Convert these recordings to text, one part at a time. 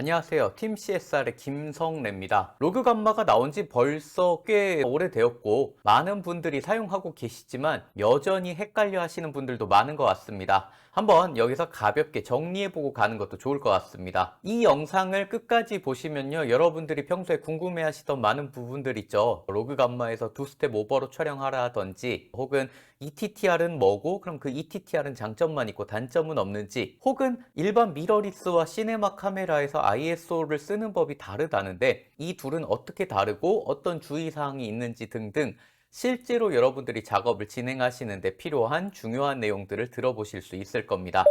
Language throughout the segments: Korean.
안녕하세요. 팀 CSR의 김성래입니다. 로그 감마가 나온 지 벌써 꽤 오래되었고 많은 분들이 사용하고 계시지만 여전히 헷갈려 하시는 분들도 많은 것 같습니다. 한번 여기서 가볍게 정리해보고 가는 것도 좋을 것 같습니다. 이 영상을 끝까지 보시면요, 여러분들이 평소에 궁금해하시던 많은 부분들 있죠. 로그 감마에서 두 스텝 오버로 촬영하라든지, 혹은 ETTR은 뭐고 그럼 그 ETTR은 장점만 있고 단점은 없는지, 혹은 일반 미러리스와 시네마 카메라에서 ISO를 쓰는 법이 다르다는데 이 둘은 어떻게 다르고 어떤 주의사항이 있는지 등등, 실제로 여러분들이 작업을 진행하시는데 필요한 중요한 내용들을 들어보실 수 있을 겁니다.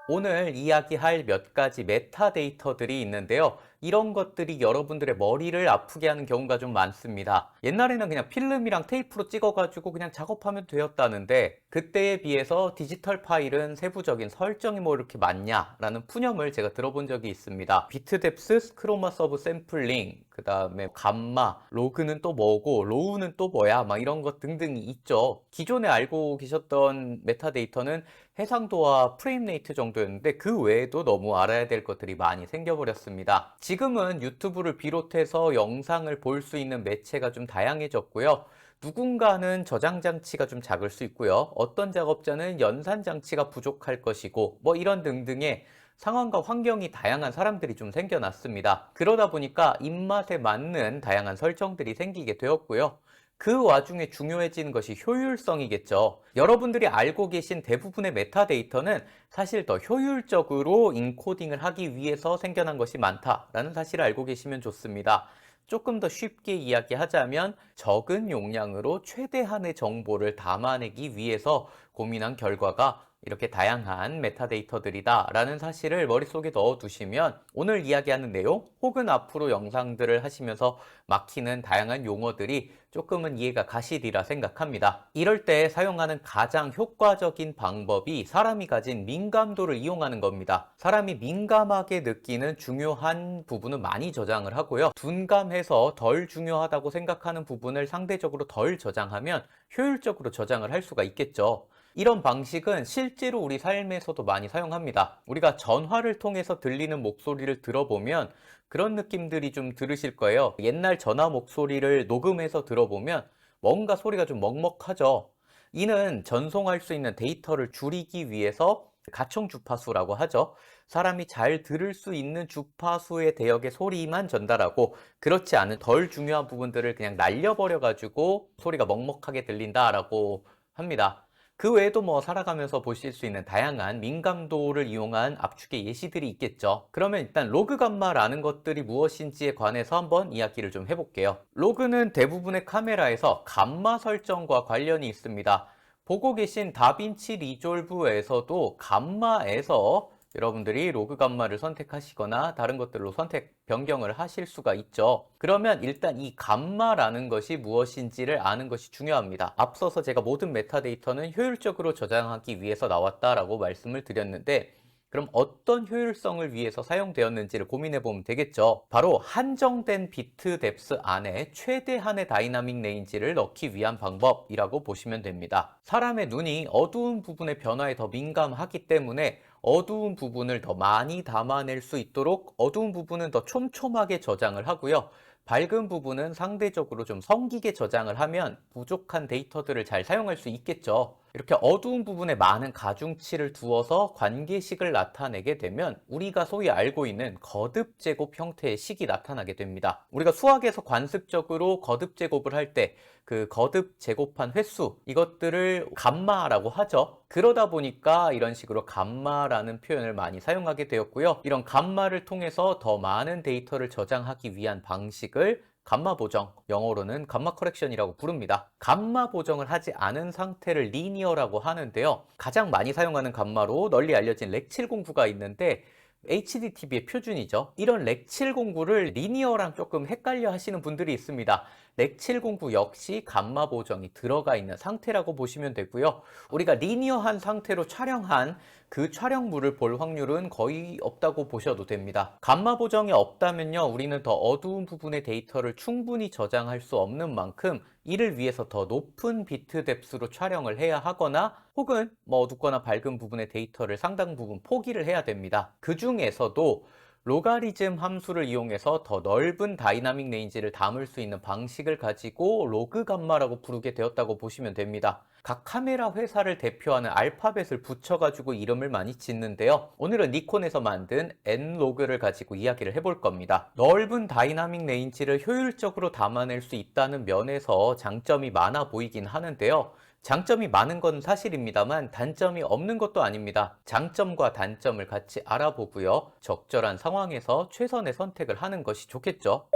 오늘 이야기할 몇 가지 메타데이터들이 있는데요. 이런 것들이 여러분들의 머리를 아프게 하는 경우가 좀 많습니다. 옛날에는 그냥 필름이랑 테이프로 찍어가지고 그냥 작업하면 되었다는데, 그때에 비해서 디지털 파일은 세부적인 설정이 뭐 이렇게 많냐라는 푸념을 제가 들어본 적이 있습니다. 비트 뎁스, 스크로마 서브 샘플링, 그 다음에 감마, 로그는 또 뭐고 로우는 또 뭐야, 막 이런 것 등등이 있죠. 기존에 알고 계셨던 메타데이터는 해상도와 프레임 레이트 정도였는데 그 외에도 너무 알아야 될 것들이 많이 생겨버렸습니다. 지금은 유튜브를 비롯해서 영상을 볼 수 있는 매체가 좀 다양해졌고요. 누군가는 저장 장치가 좀 작을 수 있고요. 어떤 작업자는 연산 장치가 부족할 것이고, 뭐 이런 등등의 상황과 환경이 다양한 사람들이 좀 생겨났습니다. 그러다 보니까 입맛에 맞는 다양한 설정들이 생기게 되었고요. 그 와중에 중요해지는 것이 효율성이겠죠. 여러분들이 알고 계신 대부분의 메타데이터는 사실 더 효율적으로 인코딩을 하기 위해서 생겨난 것이 많다라는 사실을 알고 계시면 좋습니다. 조금 더 쉽게 이야기하자면 적은 용량으로 최대한의 정보를 담아내기 위해서 고민한 결과가 이렇게 다양한 메타데이터들이다 라는 사실을 머릿속에 넣어두시면 오늘 이야기하는 내용 혹은 앞으로 영상들을 하시면서 막히는 다양한 용어들이 조금은 이해가 가시리라 생각합니다. 이럴 때 사용하는 가장 효과적인 방법이 사람이 가진 민감도를 이용하는 겁니다. 사람이 민감하게 느끼는 중요한 부분은 많이 저장을 하고요. 둔감해서 덜 중요하다고 생각하는 부분을 상대적으로 덜 저장하면 효율적으로 저장을 할 수가 있겠죠. 이런 방식은 실제로 우리 삶에서도 많이 사용합니다. 우리가 전화를 통해서 들리는 목소리를 들어보면 그런 느낌들이 좀 들으실 거예요. 옛날 전화 목소리를 녹음해서 들어보면 뭔가 소리가 좀 먹먹하죠. 이는 전송할 수 있는 데이터를 줄이기 위해서 가청 주파수라고 하죠. 사람이 잘 들을 수 있는 주파수의 대역의 소리만 전달하고, 그렇지 않은 덜 중요한 부분들을 그냥 날려버려 가지고 소리가 먹먹하게 들린다라고 합니다. 그 외에도 뭐 살아가면서 보실 수 있는 다양한 민감도를 이용한 압축의 예시들이 있겠죠. 그러면 일단 로그 감마라는 것들이 무엇인지에 관해서 한번 이야기를 좀 해볼게요. 로그는 대부분의 카메라에서 감마 설정과 관련이 있습니다. 보고 계신 다빈치 리졸브에서도 감마에서 여러분들이 로그 감마를 선택하시거나 다른 것들로 선택 변경을 하실 수가 있죠. 그러면 일단 이 감마라는 것이 무엇인지를 아는 것이 중요합니다. 앞서서 제가 모든 메타데이터는 효율적으로 저장하기 위해서 나왔다라고 말씀을 드렸는데, 그럼 어떤 효율성을 위해서 사용되었는지를 고민해 보면 되겠죠. 바로 한정된 비트 뎁스 안에 최대한의 다이나믹 레인지를 넣기 위한 방법이라고 보시면 됩니다. 사람의 눈이 어두운 부분의 변화에 더 민감하기 때문에 어두운 부분을 더 많이 담아낼 수 있도록 어두운 부분은 더 촘촘하게 저장을 하고요. 밝은 부분은 상대적으로 좀 성기게 저장을 하면 부족한 데이터들을 잘 사용할 수 있겠죠. 이렇게 어두운 부분에 많은 가중치를 두어서 관계식을 나타내게 되면 우리가 소위 알고 있는 거듭 제곱 형태의 식이 나타나게 됩니다. 우리가 수학에서 관습적으로 거듭 제곱을 할 때 그 거듭 제곱한 횟수, 이것들을 감마라고 하죠. 그러다 보니까 이런 식으로 감마라는 표현을 많이 사용하게 되었고요. 이런 감마를 통해서 더 많은 데이터를 저장하기 위한 방식을 감마 보정, 영어로는 감마 커렉션이라고 부릅니다. 감마 보정을 하지 않은 상태를 리니어라고 하는데요. 가장 많이 사용하는 감마로 널리 알려진 렉 709가 있는데 HDTV의 표준이죠. 이런 렉 709를 리니어랑 조금 헷갈려 하시는 분들이 있습니다. 렉 709 역시 감마 보정이 들어가 있는 상태라고 보시면 되고요. 우리가 리니어한 상태로 촬영한 그 촬영물을 볼 확률은 거의 없다고 보셔도 됩니다. 감마 보정이 없다면요, 우리는 더 어두운 부분의 데이터를 충분히 저장할 수 없는 만큼 이를 위해서 더 높은 비트 뎁스로 촬영을 해야 하거나, 혹은 뭐 어둡거나 밝은 부분의 데이터를 상당 부분 포기를 해야 됩니다. 그 중에서도 로가리즘 함수를 이용해서 더 넓은 다이나믹 레인지를 담을 수 있는 방식을 가지고 로그 감마라고 부르게 되었다고 보시면 됩니다. 각 카메라 회사를 대표하는 알파벳을 붙여가지고 이름을 많이 짓는데요. 오늘은 니콘에서 만든 N로그를 가지고 이야기를 해볼 겁니다. 넓은 다이나믹 레인지를 효율적으로 담아낼 수 있다는 면에서 장점이 많아 보이긴 하는데요. 장점이 많은 건 사실입니다만 단점이 없는 것도 아닙니다. 장점과 단점을 같이 알아보고요. 적절한 상황에서 최선의 선택을 하는 것이 좋겠죠.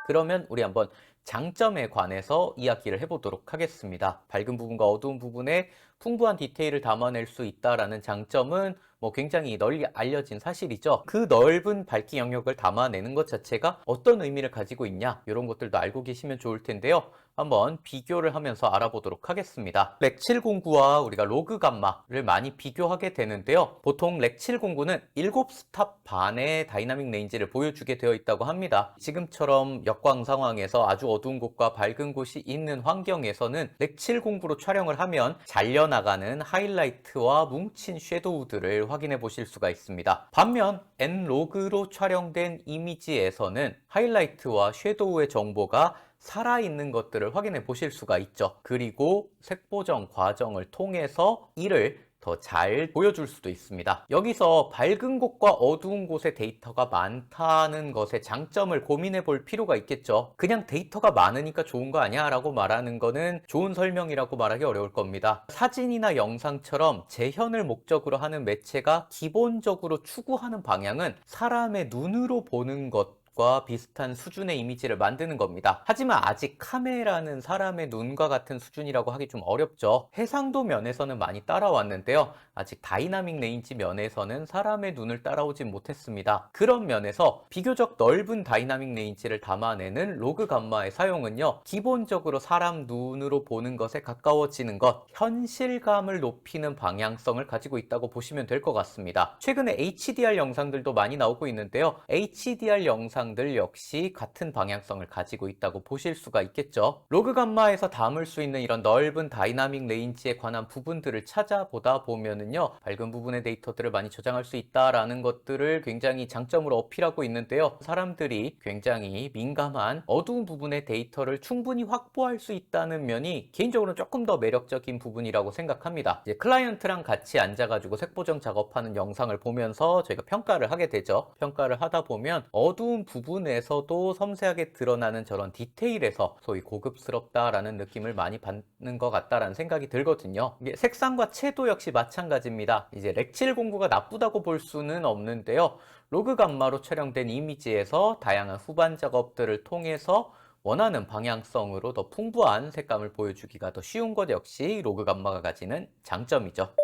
그러면 우리 한번 장점에 관해서 이야기를 해보도록 하겠습니다. 밝은 부분과 어두운 부분에 풍부한 디테일을 담아낼 수 있다는 장점은 굉장히 널리 알려진 사실이죠. 그 넓은 밝기 영역을 담아내는 것 자체가 어떤 의미를 가지고 있냐, 이런 것들도 알고 계시면 좋을 텐데요. 한번 비교를 하면서 알아보도록 하겠습니다. 렉 709와 우리가 로그 감마를 많이 비교하게 되는데요. 보통 렉 709는 7스탑 반의 다이나믹 레인지를 보여주게 되어 있다고 합니다. 지금처럼 역광 상황에서 아주 어두운 곳과 밝은 곳이 있는 환경에서는 렉 709로 촬영을 하면 잘려나가는 하이라이트와 뭉친 섀도우들을 확인해 보실 수가 있습니다. 반면 N로그로 촬영된 이미지에서는 하이라이트와 섀도우의 정보가 살아있는 것들을 확인해 보실 수가 있죠. 그리고 색보정 과정을 통해서 이를 더 잘 보여줄 수도 있습니다. 여기서 밝은 곳과 어두운 곳에 데이터가 많다는 것의 장점을 고민해 볼 필요가 있겠죠. 그냥 데이터가 많으니까 좋은 거 아니야? 라고 말하는 거는 좋은 설명이라고 말하기 어려울 겁니다. 사진이나 영상처럼 재현을 목적으로 하는 매체가 기본적으로 추구하는 방향은 사람의 눈으로 보는 것 과 비슷한 수준의 이미지를 만드는 겁니다. 하지만 아직 카메라는 사람의 눈과 같은 수준이라고 하기 좀 어렵죠. 해상도 면에서는 많이 따라왔는데요. 아직 다이나믹 레인지 면에서는 사람의 눈을 따라오진 못했습니다. 그런 면에서 비교적 넓은 다이나믹 레인지를 담아내는 로그 감마의 사용은요, 기본적으로 사람 눈으로 보는 것에 가까워지는 것, 현실감을 높이는 방향성을 가지고 있다고 보시면 될 것 같습니다. 최근에 HDR 영상들도 많이 나오고 있는데요. HDR 영상들 역시 같은 방향성을 가지고 있다고 보실 수가 있겠죠. 로그 감마에서 담을 수 있는 이런 넓은 다이나믹 레인지에 관한 부분들을 찾아보다 보면은요, 밝은 부분의 데이터들을 많이 저장할 수 있다라는 것들을 굉장히 장점으로 어필하고 있는데요. 사람들이 굉장히 민감한 어두운 부분의 데이터를 충분히 확보할 수 있다는 면이 개인적으로는 조금 더 매력적인 부분이라고 생각합니다. 이제 클라이언트랑 같이 앉아가지고 색보정 작업하는 영상을 보면서 저희가 평가를 하게 되죠. 평가를 하다 보면 어두운 부분에서도 섬세하게 드러나는 저런 디테일에서 소위 고급스럽다라는 느낌을 많이 받는 것 같다라는 생각이 들거든요. 이게 색상과 채도 역시 마찬가지입니다. 이제 렉 709가 나쁘다고 볼 수는 없는데요. 로그 감마로 촬영된 이미지에서 다양한 후반 작업들을 통해서 원하는 방향성으로 더 풍부한 색감을 보여주기가 더 쉬운 것 역시 로그 감마가 가지는 장점이죠.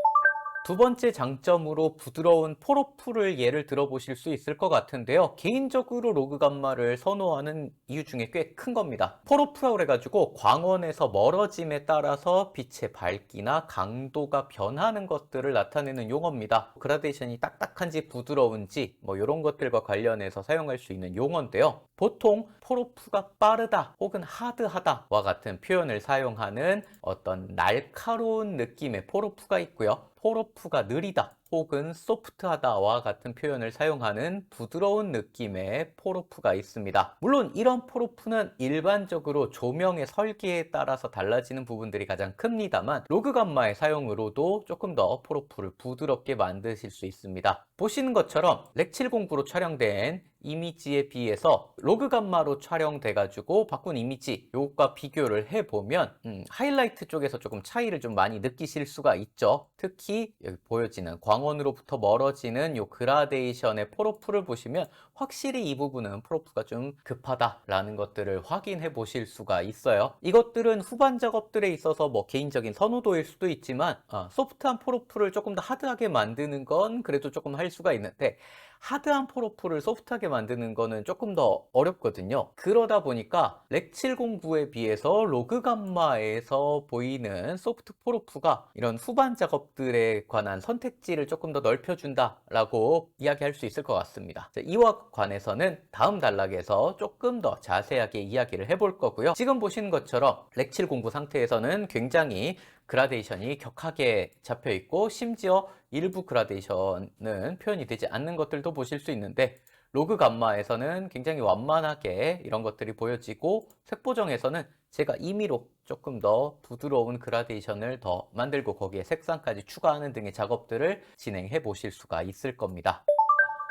두 번째 장점으로 부드러운 폴오프를 예를 들어보실 수 있을 것 같은데요. 개인적으로 로그 감마를 선호하는 이유 중에 꽤 큰 겁니다. 폴오프라고 해가지고 광원에서 멀어짐에 따라서 빛의 밝기나 강도가 변하는 것들을 나타내는 용어입니다. 그라데이션이 딱딱한지 부드러운지 이런 것들과 관련해서 사용할 수 있는 용어인데요. 보통 폴오프가 빠르다 혹은 하드하다와 같은 표현을 사용하는 어떤 날카로운 느낌의 폴오프가 있고요. 폴오프가 느리다 혹은 소프트하다와 같은 표현을 사용하는 부드러운 느낌의 폴오프가 있습니다. 물론 이런 폴오프는 일반적으로 조명의 설계에 따라서 달라지는 부분들이 가장 큽니다만 로그 감마의 사용으로도 조금 더 폴오프를 부드럽게 만드실 수 있습니다. 보시는 것처럼 렉 709로 촬영된 이미지에 비해서 로그 감마로 촬영돼 가지고 바꾼 이미지 요것과 비교를 해보면 하이라이트 쪽에서 조금 차이를 좀 많이 느끼실 수가 있죠. 특히 여기 보여지는 광원으로부터 멀어지는 요 그라데이션의 폴오프를 보시면 확실히 이 부분은 폴오프가 좀 급하다라는 것들을 확인해 보실 수가 있어요. 이것들은 후반 작업들에 있어서 개인적인 선호도일 수도 있지만 소프트한 폴오프를 조금 더 하드하게 만드는 건 그래도 조금 할 수가 있는데 하드한 폴오프를 소프트하게 만드는 거는 조금 더 어렵거든요. 그러다 보니까 렉 709에 비해서 로그 감마에서 보이는 소프트 폴오프가 이런 후반 작업들에 관한 선택지를 조금 더 넓혀준다 라고 이야기할 수 있을 것 같습니다. 이와 관해서는 다음 단락에서 조금 더 자세하게 이야기를 해볼 거고요. 지금 보시는 것처럼 렉 709 상태에서는 굉장히 그라데이션이 격하게 잡혀 있고 심지어 일부 그라데이션은 표현이 되지 않는 것들도 보실 수 있는데 로그 감마에서는 굉장히 완만하게 이런 것들이 보여지고, 색보정에서는 제가 임의로 조금 더 부드러운 그라데이션을 더 만들고 거기에 색상까지 추가하는 등의 작업들을 진행해 보실 수가 있을 겁니다.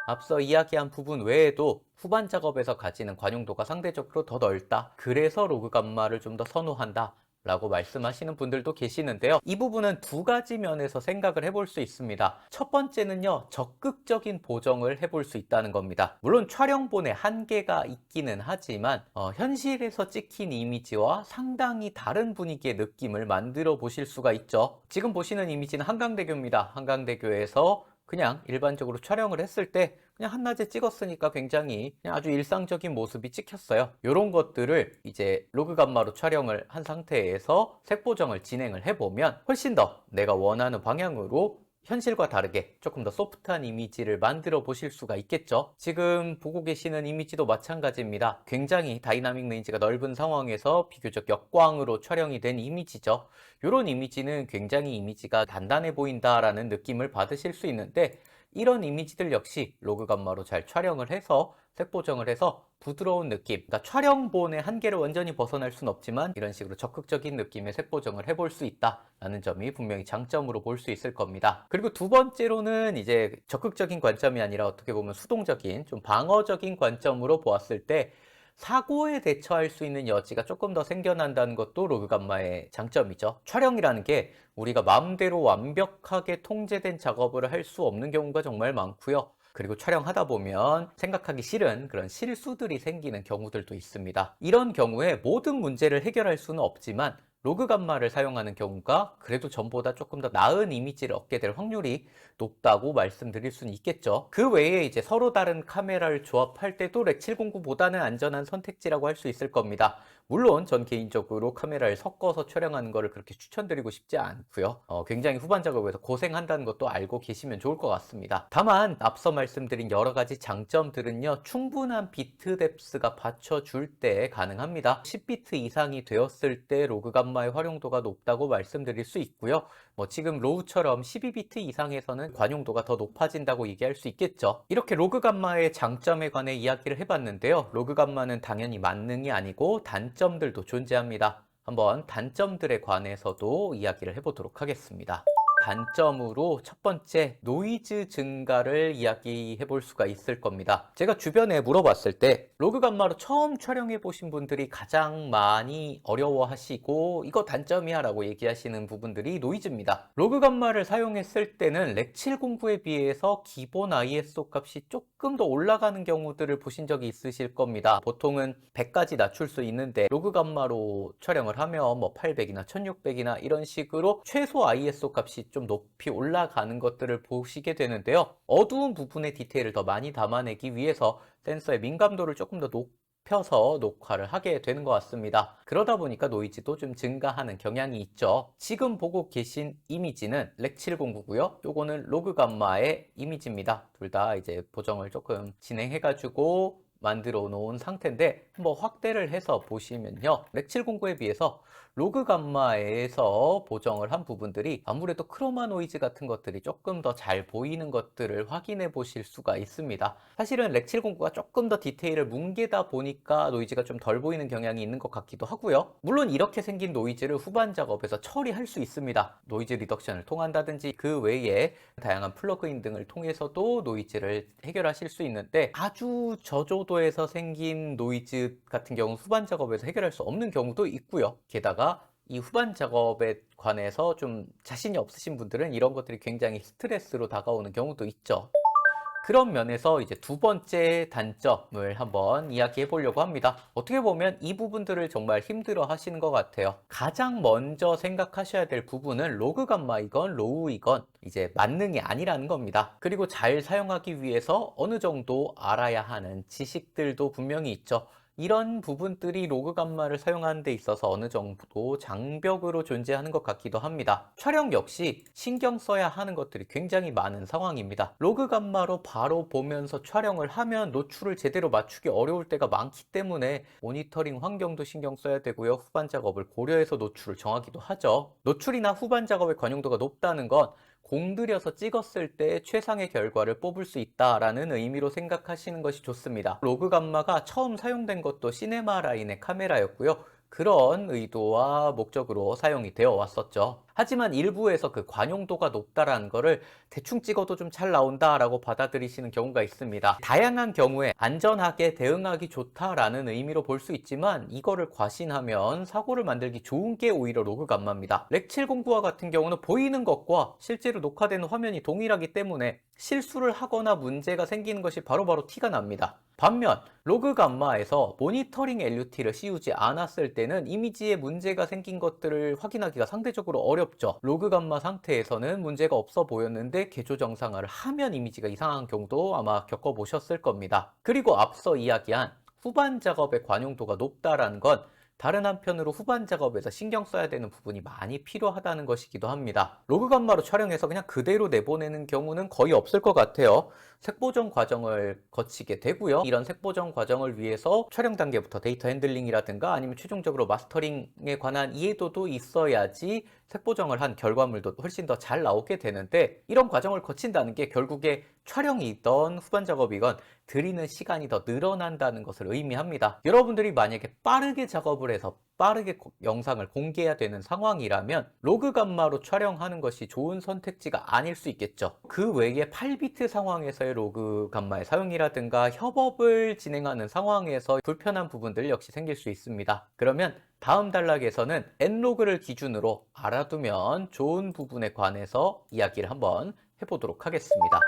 앞서 이야기한 부분 외에도 후반 작업에서 가지는 관용도가 상대적으로 더 넓다, 그래서 로그 감마를 좀 더 선호한다 라고 말씀하시는 분들도 계시는데요. 이 부분은 두 가지 면에서 생각을 해볼 수 있습니다. 첫 번째는요, 적극적인 보정을 해볼 수 있다는 겁니다. 물론 촬영본에 한계가 있기는 하지만 현실에서 찍힌 이미지와 상당히 다른 분위기의 느낌을 만들어 보실 수가 있죠. 지금 보시는 이미지는 한강대교입니다. 한강대교에서 그냥 일반적으로 촬영을 했을 때 그냥 한낮에 찍었으니까 굉장히 그냥 아주 일상적인 모습이 찍혔어요. 이런 것들을 이제 로그 감마로 촬영을 한 상태에서 색보정을 진행을 해보면 훨씬 더 내가 원하는 방향으로 현실과 다르게 조금 더 소프트한 이미지를 만들어 보실 수가 있겠죠. 지금 보고 계시는 이미지도 마찬가지입니다. 굉장히 다이나믹 레인지가 넓은 상황에서 비교적 역광으로 촬영이 된 이미지죠. 이런 이미지는 굉장히 이미지가 단단해 보인다라는 느낌을 받으실 수 있는데, 이런 이미지들 역시 로그 감마로 잘 촬영을 해서 색보정을 해서 부드러운 느낌, 그러니까 촬영본의 한계를 완전히 벗어날 순 없지만 이런 식으로 적극적인 느낌의 색보정을 해볼 수 있다라는 점이 분명히 장점으로 볼 수 있을 겁니다. 그리고 두 번째로는 이제 적극적인 관점이 아니라 어떻게 보면 수동적인, 좀 방어적인 관점으로 보았을 때 사고에 대처할 수 있는 여지가 조금 더 생겨난다는 것도 로그 감마의 장점이죠. 촬영이라는 게 우리가 마음대로 완벽하게 통제된 작업을 할 수 없는 경우가 정말 많고요. 그리고 촬영하다 보면 생각하기 싫은 그런 실수들이 생기는 경우들도 있습니다. 이런 경우에 모든 문제를 해결할 수는 없지만 로그 감마를 사용하는 경우가 그래도 전보다 조금 더 나은 이미지를 얻게 될 확률이 높다고 말씀드릴 수는 있겠죠. 그 외에 이제 서로 다른 카메라를 조합할 때도 렉 709보다는 안전한 선택지라고 할 수 있을 겁니다. 물론 전 개인적으로 카메라를 섞어서 촬영하는 거를 그렇게 추천드리고 싶지 않고요. 굉장히 후반 작업에서 고생한다는 것도 알고 계시면 좋을 것 같습니다. 다만 앞서 말씀드린 여러 가지 장점들은요, 충분한 비트 뎁스가 받쳐줄 때 가능합니다. 10비트 이상이 되었을 때 로그 감마의 활용도가 높다고 말씀드릴 수 있고요. 지금 로우처럼 12비트 이상에서는 관용도가 더 높아진다고 얘기할 수 있겠죠. 이렇게 로그 감마의 장점에 관해 이야기를 해봤는데요. 로그 감마는 당연히 만능이 아니고 단점들도 존재합니다. 한번 단점들에 관해서도 이야기를 해보도록 하겠습니다. 단점으로 첫 번째, 노이즈 증가를 이야기해 볼 수가 있을 겁니다. 제가 주변에 물어봤을 때 로그 감마로 처음 촬영해 보신 분들이 가장 많이 어려워하시고 이거 단점이야 라고 얘기하시는 부분들이 노이즈입니다. 로그 감마를 사용했을 때는 렉 709에 비해서 기본 ISO 값이 조금 더 올라가는 경우들을 보신 적이 있으실 겁니다. 보통은 100까지 낮출 수 있는데 로그 감마로 촬영을 하면 800이나 1600이나 이런 식으로 최소 ISO 값이 좀 높이 올라가는 것들을 보시게 되는데요. 어두운 부분의 디테일을 더 많이 담아내기 위해서 센서의 민감도를 조금 더 높여서 녹화를 하게 되는 것 같습니다. 그러다 보니까 노이즈도 좀 증가하는 경향이 있죠. 지금 보고 계신 이미지는 렉 709고요. 요거는 로그 감마의 이미지입니다. 둘 다 이제 보정을 조금 진행해가지고 만들어 놓은 상태인데 한번 확대를 해서 보시면요, 렉 709에 비해서 로그 감마에서 보정을 한 부분들이 아무래도 크로마 노이즈 같은 것들이 조금 더 잘 보이는 것들을 확인해 보실 수가 있습니다. 사실은 렉 709가 조금 더 디테일을 뭉개다 보니까 노이즈가 좀 덜 보이는 경향이 있는 것 같기도 하고요. 물론 이렇게 생긴 노이즈를 후반 작업에서 처리할 수 있습니다. 노이즈 리덕션을 통한다든지 그 외에 다양한 플러그인 등을 통해서도 노이즈를 해결하실 수 있는데, 아주 저조도에서 생긴 노이즈 같은 경우 후반 작업에서 해결할 수 없는 경우도 있고요. 게다가 이 후반 작업에 관해서 좀 자신이 없으신 분들은 이런 것들이 굉장히 스트레스로 다가오는 경우도 있죠. 그런 면에서 이제 두 번째 단점을 한번 이야기해 보려고 합니다. 어떻게 보면 이 부분들을 정말 힘들어 하시는 것 같아요. 가장 먼저 생각하셔야 될 부분은 로그 감마이건 로우이건 이제 만능이 아니라는 겁니다. 그리고 잘 사용하기 위해서 어느 정도 알아야 하는 지식들도 분명히 있죠. 이런 부분들이 로그 감마를 사용하는 데 있어서 어느 정도 장벽으로 존재하는 것 같기도 합니다. 촬영 역시 신경 써야 하는 것들이 굉장히 많은 상황입니다. 로그 감마로 바로 보면서 촬영을 하면 노출을 제대로 맞추기 어려울 때가 많기 때문에 모니터링 환경도 신경 써야 되고요. 후반 작업을 고려해서 노출을 정하기도 하죠. 노출이나 후반 작업의 관용도가 높다는 건 공들여서 찍었을 때 최상의 결과를 뽑을 수 있다라는 의미로 생각하시는 것이 좋습니다. 로그 감마가 처음 사용된 것도 시네마 라인의 카메라였고요. 그런 의도와 목적으로 사용이 되어 왔었죠. 하지만 일부에서 그 관용도가 높다라는 거를 대충 찍어도 좀 잘 나온다라고 받아들이시는 경우가 있습니다. 다양한 경우에 안전하게 대응하기 좋다라는 의미로 볼 수 있지만 이거를 과신하면 사고를 만들기 좋은 게 오히려 로그 감마입니다. 렉 709와 같은 경우는 보이는 것과 실제로 녹화되는 화면이 동일하기 때문에 실수를 하거나 문제가 생기는 것이 바로바로 티가 납니다. 반면 로그 감마에서 모니터링 LUT를 씌우지 않았을 때는 이미지에 문제가 생긴 것들을 확인하기가 상대적으로 어렵죠. 로그 감마 상태에서는 문제가 없어 보였는데 개조 정상화를 하면 이미지가 이상한 경우도 아마 겪어보셨을 겁니다. 그리고 앞서 이야기한 후반 작업의 관용도가 높다라는 건 다른 한편으로 후반 작업에서 신경 써야 되는 부분이 많이 필요하다는 것이기도 합니다. 로그 감마로 촬영해서 그냥 그대로 내보내는 경우는 거의 없을 것 같아요. 색보정 과정을 거치게 되고요. 이런 색보정 과정을 위해서 촬영 단계부터 데이터 핸들링이라든가 아니면 최종적으로 마스터링에 관한 이해도도 있어야지 색보정을 한 결과물도 훨씬 더 잘 나오게 되는데, 이런 과정을 거친다는 게 결국에 촬영이든 후반 작업이건 들이는 시간이 더 늘어난다는 것을 의미합니다. 여러분들이 만약에 빠르게 작업을 해서 빠르게 영상을 공개해야 되는 상황이라면 로그 감마로 촬영하는 것이 좋은 선택지가 아닐 수 있겠죠. 그 외에 8비트 상황에서의 로그 감마의 사용이라든가 협업을 진행하는 상황에서 불편한 부분들 역시 생길 수 있습니다. 그러면 다음 단락에서는 N로그를 기준으로 알아두면 좋은 부분에 관해서 이야기를 한번 해보도록 하겠습니다.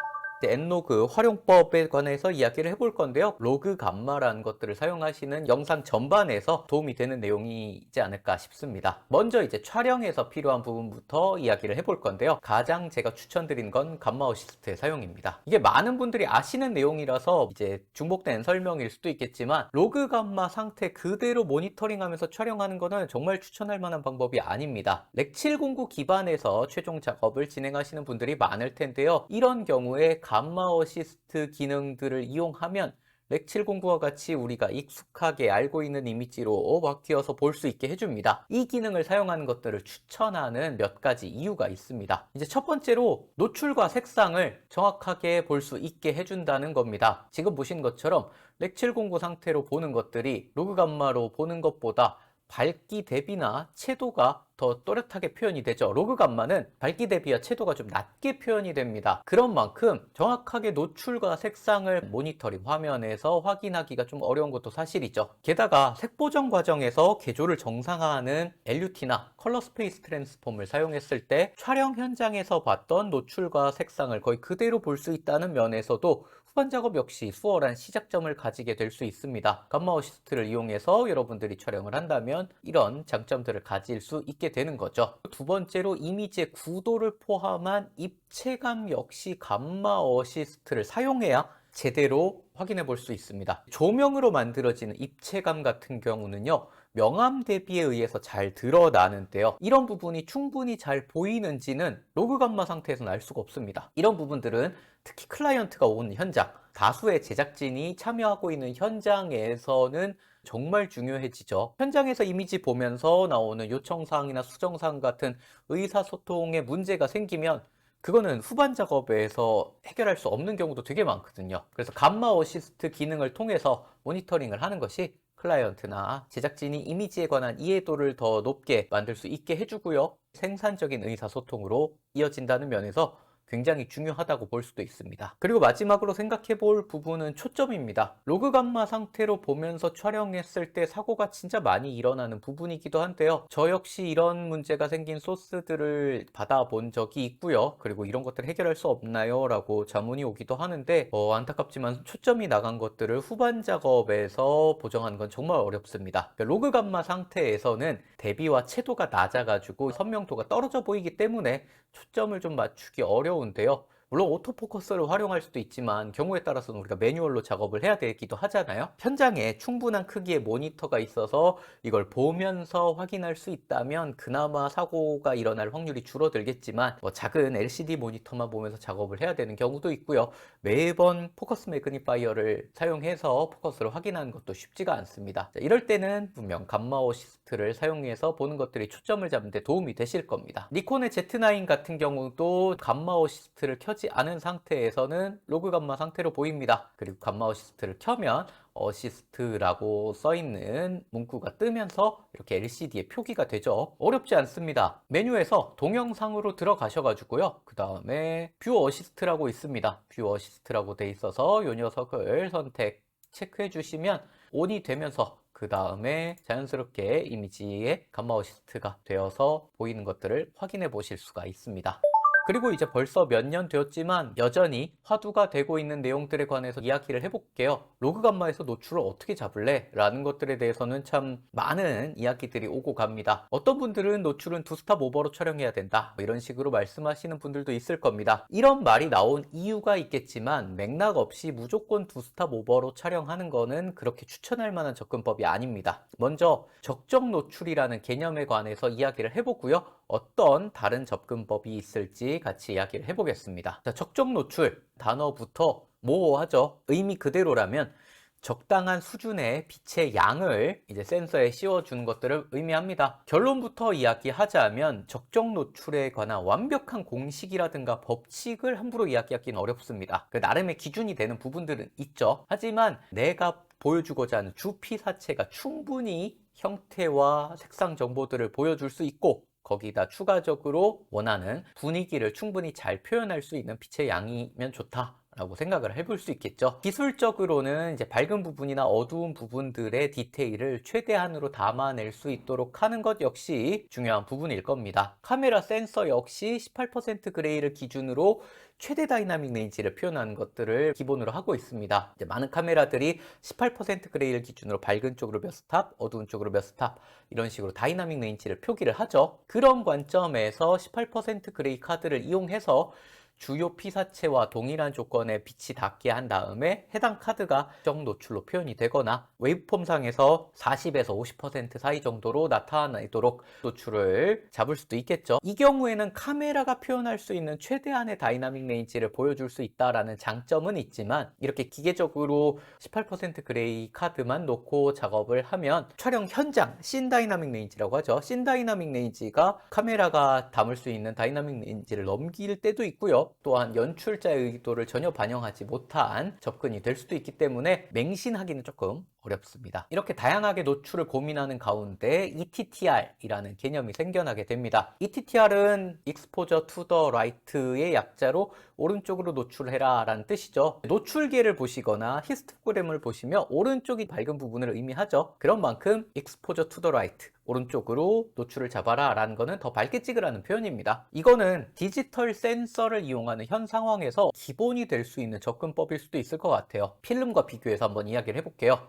N로그 활용법에 관해서 이야기를 해볼 건데요. 로그 감마라는 것들을 사용하시는 영상 전반에서 도움이 되는 내용이지 않을까 싶습니다. 먼저 이제 촬영에서 필요한 부분부터 이야기를 해볼 건데요. 가장 제가 추천드린 건 감마 어시스트의 사용입니다. 이게 많은 분들이 아시는 내용이라서 이제 중복된 설명일 수도 있겠지만, 로그 감마 상태 그대로 모니터링하면서 촬영하는 거는 정말 추천할 만한 방법이 아닙니다. 렉 709 기반에서 최종 작업을 진행하시는 분들이 많을 텐데요. 이런 경우에 감마 어시스트 기능들을 이용하면 렉 709와 같이 우리가 익숙하게 알고 있는 이미지로 바뀌어서 볼 수 있게 해줍니다. 이 기능을 사용하는 것들을 추천하는 몇 가지 이유가 있습니다. 이제 첫 번째로 노출과 색상을 정확하게 볼 수 있게 해준다는 겁니다. 지금 보신 것처럼 렉 709 상태로 보는 것들이 로그 감마로 보는 것보다 밝기 대비나 채도가 더 또렷하게 표현이 되죠. 로그 감마는 밝기 대비와 채도가 좀 낮게 표현이 됩니다. 그런 만큼 정확하게 노출과 색상을 모니터링 화면에서 확인하기가 좀 어려운 것도 사실이죠. 게다가 색보정 과정에서 개조를 정상화하는 LUT나 컬러 스페이스 트랜스폼을 사용했을 때 촬영 현장에서 봤던 노출과 색상을 거의 그대로 볼 수 있다는 면에서도 후반 작업 역시 수월한 시작점을 가지게 될 수 있습니다. 감마 어시스트를 이용해서 여러분들이 촬영을 한다면 이런 장점들을 가질 수 있게 되는 거죠. 두 번째로 이미지의 구도를 포함한 입체감 역시 감마 어시스트를 사용해야 제대로 확인해 볼 수 있습니다. 조명으로 만들어지는 입체감 같은 경우는요, 명암 대비에 의해서 잘 드러나는데요. 이런 부분이 충분히 잘 보이는지는 로그 감마 상태에서는 알 수가 없습니다. 이런 부분들은 특히 클라이언트가 온 현장, 다수의 제작진이 참여하고 있는 현장에서는 정말 중요해지죠. 현장에서 이미지 보면서 나오는 요청사항이나 수정사항 같은 의사소통에 문제가 생기면 그거는 후반 작업에서 해결할 수 없는 경우도 되게 많거든요. 그래서 감마 어시스트 기능을 통해서 모니터링을 하는 것이 클라이언트나 제작진이 이미지에 관한 이해도를 더 높게 만들 수 있게 해주고요. 생산적인 의사소통으로 이어진다는 면에서 굉장히 중요하다고 볼 수도 있습니다. 그리고 마지막으로 생각해 볼 부분은 초점입니다. 로그 감마 상태로 보면서 촬영했을 때 사고가 진짜 많이 일어나는 부분이기도 한데요. 저 역시 이런 문제가 생긴 소스들을 받아본 적이 있고요. 그리고 이런 것들을 해결할 수 없나요? 라고 자문이 오기도 하는데 안타깝지만 초점이 나간 것들을 후반 작업에서 보정하는 건 정말 어렵습니다. 로그 감마 상태에서는 대비와 채도가 낮아가지고 선명도가 떨어져 보이기 때문에 초점을 좀 맞추기 어려운데요. 물론 오토포커스를 활용할 수도 있지만 경우에 따라서는 우리가 매뉴얼로 작업을 해야 되기도 하잖아요. 현장에 충분한 크기의 모니터가 있어서 이걸 보면서 확인할 수 있다면 그나마 사고가 일어날 확률이 줄어들겠지만 뭐 작은 LCD 모니터만 보면서 작업을 해야 되는 경우도 있고요. 매번 포커스 매그니파이어를 사용해서 포커스를 확인하는 것도 쉽지가 않습니다. 자, 이럴 때는 분명 감마 어시스트를 사용해서 보는 것들이 초점을 잡는 데 도움이 되실 겁니다. 니콘의 Z9 같은 경우도 감마 어시스트를 켜지 않은 상태에서는 로그 감마 상태로 보입니다. 그리고 감마 어시스트를 켜면 어시스트라고 써있는 문구가 뜨면서 이렇게 LCD에 표기가 되죠. 어렵지 않습니다. 메뉴에서 동영상으로 들어가셔가지고요. 그 다음에 뷰 어시스트라고 있습니다. 뷰 어시스트라고 돼 있어서 이 녀석을 체크해 주시면 온이 되면서 그 다음에 자연스럽게 이미지에 감마 어시스트가 되어서 보이는 것들을 확인해 보실 수가 있습니다. 그리고 이제 벌써 몇 년 되었지만 여전히 화두가 되고 있는 내용들에 관해서 이야기를 해볼게요. 로그 감마에서 노출을 어떻게 잡을래? 라는 것들에 대해서는 참 많은 이야기들이 오고 갑니다. 어떤 분들은 노출은 2스탑 오버로 촬영해야 된다, 뭐 이런 식으로 말씀하시는 분들도 있을 겁니다. 이런 말이 나온 이유가 있겠지만 맥락 없이 무조건 2스탑 오버로 촬영하는 거는 그렇게 추천할 만한 접근법이 아닙니다. 먼저 적정 노출이라는 개념에 관해서 이야기를 해보고요. 어떤 다른 접근법이 있을지 같이 이야기를 해보겠습니다. 자, 적정 노출 단어부터 모호하죠. 의미 그대로라면 적당한 수준의 빛의 양을 이제 센서에 씌워주는 것들을 의미합니다. 결론부터 이야기하자면 적정 노출에 관한 완벽한 공식이라든가 법칙을 함부로 이야기하기는 어렵습니다. 그 나름의 기준이 되는 부분들은 있죠. 하지만 내가 보여주고자 하는 주피사체가 충분히 형태와 색상 정보들을 보여줄 수 있고 거기다 추가적으로 원하는 분위기를 충분히 잘 표현할 수 있는 빛의 양이면 좋다 라고 생각을 해볼 수 있겠죠. 기술적으로는 이제 밝은 부분이나 어두운 부분들의 디테일을 최대한으로 담아낼 수 있도록 하는 것 역시 중요한 부분일 겁니다. 카메라 센서 역시 18% 그레이를 기준으로 최대 다이나믹 레인지를 표현하는 것들을 기본으로 하고 있습니다. 이제 많은 카메라들이 18% 그레이를 기준으로 밝은 쪽으로 몇 스탑, 어두운 쪽으로 몇 스탑 이런 식으로 다이나믹 레인지를 표기를 하죠. 그런 관점에서 18% 그레이 카드를 이용해서 주요 피사체와 동일한 조건의 빛이 닿게 한 다음에 해당 카드가 특정 노출로 표현이 되거나 웨이브폼상에서 40에서 50% 사이 정도로 나타나도록 노출을 잡을 수도 있겠죠. 이 경우에는 카메라가 표현할 수 있는 최대한의 다이나믹 레인지를 보여줄 수 있다는 장점은 있지만 이렇게 기계적으로 18% 그레이 카드만 놓고 작업을 하면 촬영 현장 씬 다이나믹 레인지라고 하죠. 씬 다이나믹 레인지가 카메라가 담을 수 있는 다이나믹 레인지를 넘길 때도 있고요. 또한 연출자의 의도를 전혀 반영하지 못한 접근이 될 수도 있기 때문에 맹신하기는 조금 어렵습니다. 이렇게 다양하게 노출을 고민하는 가운데 ETTR이라는 개념이 생겨나게 됩니다. ETTR은 Exposure to the Right의 약자로 오른쪽으로 노출해라 라는 뜻이죠. 노출계를 보시거나 히스토그램을 보시면 오른쪽이 밝은 부분을 의미하죠. 그런 만큼 Exposure to the Right, 오른쪽으로 노출을 잡아라 라는 거는 더 밝게 찍으라는 표현입니다. 이거는 디지털 센서를 이용하는 현 상황에서 기본이 될 수 있는 접근법일 수도 있을 것 같아요. 필름과 비교해서 한번 이야기를 해볼게요.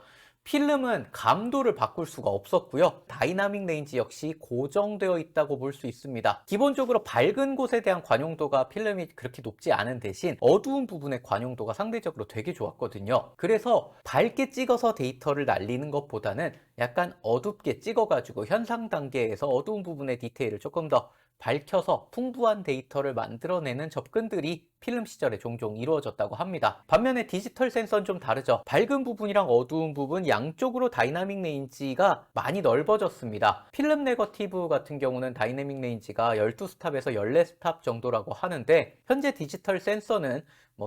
필름은 감도를 바꿀 수가 없었고요. 다이나믹 레인지 역시 고정되어 있다고 볼 수 있습니다. 기본적으로 밝은 곳에 대한 관용도가 필름이 그렇게 높지 않은 대신 어두운 부분의 관용도가 상대적으로 되게 좋았거든요. 그래서 밝게 찍어서 데이터를 날리는 것보다는 약간 어둡게 찍어가지고 현상 단계에서 어두운 부분의 디테일을 조금 더 밝혀서 풍부한 데이터를 만들어내는 접근들이 필름 시절에 종종 이루어졌다고 합니다. 반면에 디지털 센서는 좀 다르죠. 밝은 부분이랑 어두운 부분 양쪽으로 다이나믹 레인지가 많이 넓어졌습니다. 필름 네거티브 같은 경우는 다이나믹 레인지가 12스탑에서 14스탑 정도라고 하는데 현재 디지털 센서는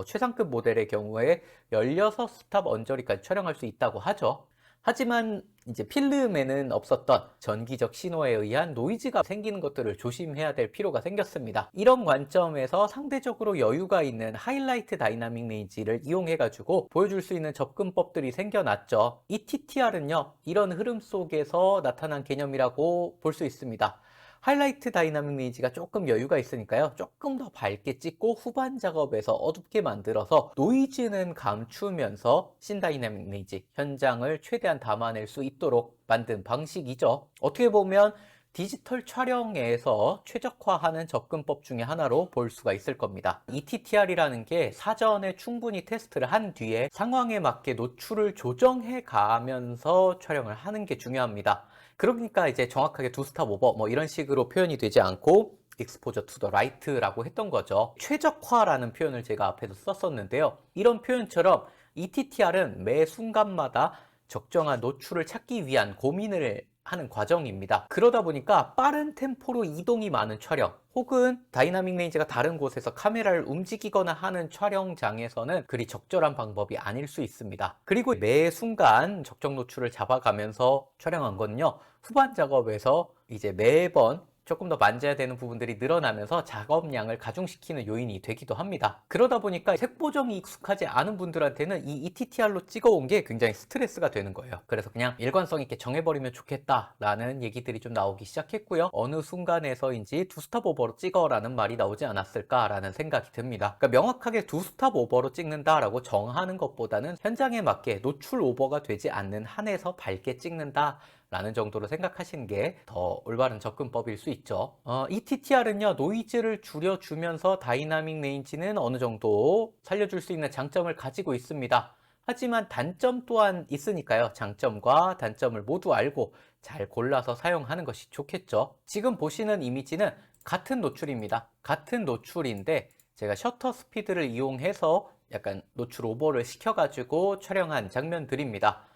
최상급 모델의 경우에 16스탑 언저리까지 촬영할 수 있다고 하죠. 하지만 이제 필름에는 없었던 전기적 신호에 의한 노이즈가 생기는 것들을 조심해야 될 필요가 생겼습니다. 이런 관점에서 상대적으로 여유가 있는 하이라이트 다이나믹 레인지를 이용해 가지고 보여줄 수 있는 접근법들이 생겨났죠. 이 TTR은요 이런 흐름 속에서 나타난 개념이라고 볼 수 있습니다. 하이라이트 다이나믹 레인지가 조금 여유가 있으니까요 조금 더 밝게 찍고 후반 작업에서 어둡게 만들어서 노이즈는 감추면서 씬 다이나믹 레인지 현장을 최대한 담아낼 수 있도록 만든 방식이죠. 어떻게 보면 디지털 촬영에서 최적화하는 접근법 중에 하나로 볼 수가 있을 겁니다. ETTR이라는 게 사전에 충분히 테스트를 한 뒤에 상황에 맞게 노출을 조정해 가면서 촬영을 하는 게 중요합니다. 그러니까 이제 정확하게 두 스탑 오버 뭐 이런 식으로 표현이 되지 않고 exposure to the right라고 했던 거죠. 최적화라는 표현을 제가 앞에서 썼었는데요. 이런 표현처럼 ETTR은 매 순간마다 적정한 노출을 찾기 위한 고민을 하는 과정입니다. 그러다 보니까 빠른 템포로 이동이 많은 촬영 혹은 다이나믹 레인지가 다른 곳에서 카메라를 움직이거나 하는 촬영장에서는 그리 적절한 방법이 아닐 수 있습니다. 그리고 매 순간 적정 노출을 잡아가면서 촬영한 건요, 후반 작업에서 이제 매번 조금 더 만져야 되는 부분들이 늘어나면서 작업량을 가중시키는 요인이 되기도 합니다. 그러다 보니까 색보정이 익숙하지 않은 분들한테는 이 ETTR로 찍어온 게 굉장히 스트레스가 되는 거예요. 그래서 그냥 일관성 있게 정해버리면 좋겠다라는 얘기들이 좀 나오기 시작했고요. 어느 순간에서인지 두 스탑 오버로 찍어라는 말이 나오지 않았을까라는 생각이 듭니다. 그러니까 명확하게 두 스탑 오버로 찍는다라고 정하는 것보다는 현장에 맞게 노출 오버가 되지 않는 한에서 밝게 찍는다 라는 정도로 생각하시는 게 더 올바른 접근법일 수 있죠. ETTR은요, 노이즈를 줄여주면서 다이나믹 레인지는 어느 정도 살려줄 수 있는 장점을 가지고 있습니다. 하지만 단점 또한 있으니까요. 장점과 단점을 모두 알고 잘 골라서 사용하는 것이 좋겠죠. 지금 보시는 이미지는 같은 노출입니다. 같은 노출인데 제가 셔터 스피드를 이용해서 약간 노출 오버를 시켜가지고 촬영한 장면들입니다.